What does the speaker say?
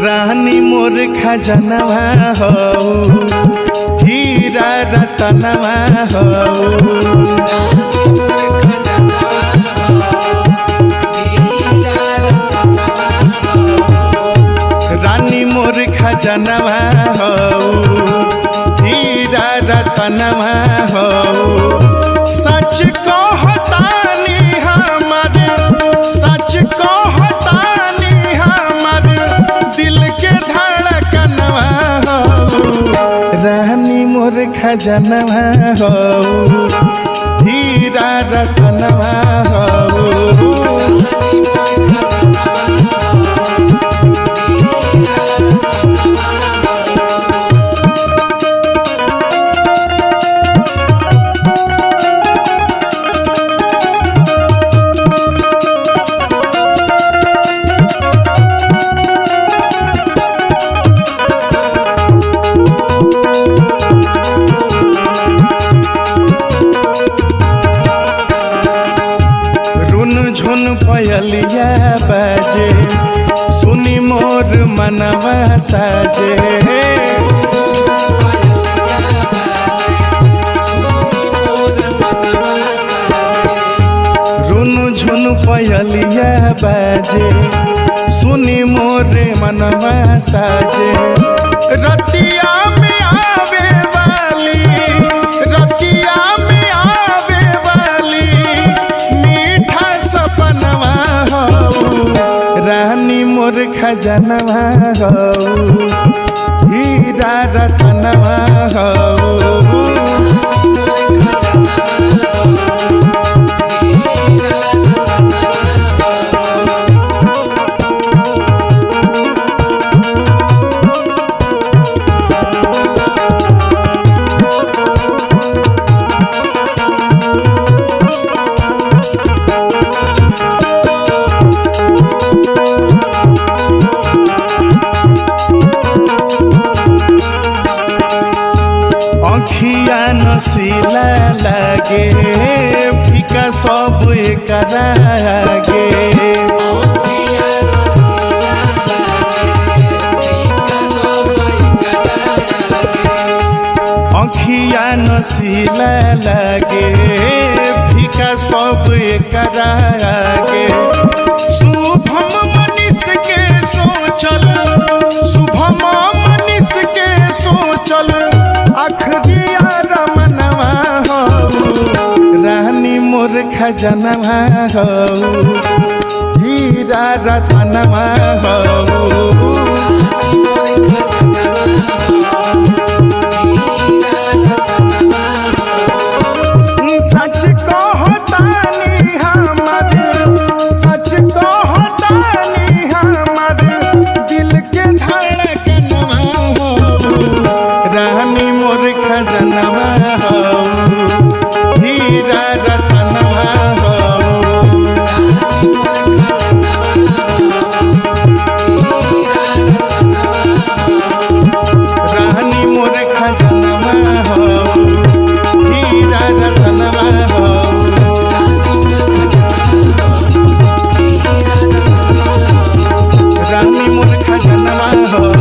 रानी मोर खजनवा हो, हीरा रतनवा हो। रानी मोर खजनवा हो, हीरा रतनवा हो। सच कहतानी हमर, सच कहतानी हमर दिल के धड़कनवा हो। रानी मोर खजनवा हो, हीरा रतनवा हो। झुन पयलिया बाजे, सुनी मोर मनवा साजे। रुनु झुन पयलिया बाजे, सुनी मोर मनवा साजे। रतिया में आवे वाली, रतिया में आवे वाली मीठा सपनवा हो। रानी मोर खजनवा हो, हीरा रतनवा हो। अखिया नसीला लागे, फीका सब एकरा आगे। अखिया नसीला लागे, फीका सब एकरा आगे। शुभम मनीष के सोचल, शुभम मनीष के सोचल अखरिया रमनवा हो। रानी मोर खजनवा हो, हीरा रतनवा हो। सच कहतानी हमर, सच कहतानी हमर दिल के धड़कनवा हो। रानी मोर खजनवा हो, हीरा रतनवा हो। रानी मोर खजनवा हो, हीरा रतनवा हो। रानी मोर खजनवा हो।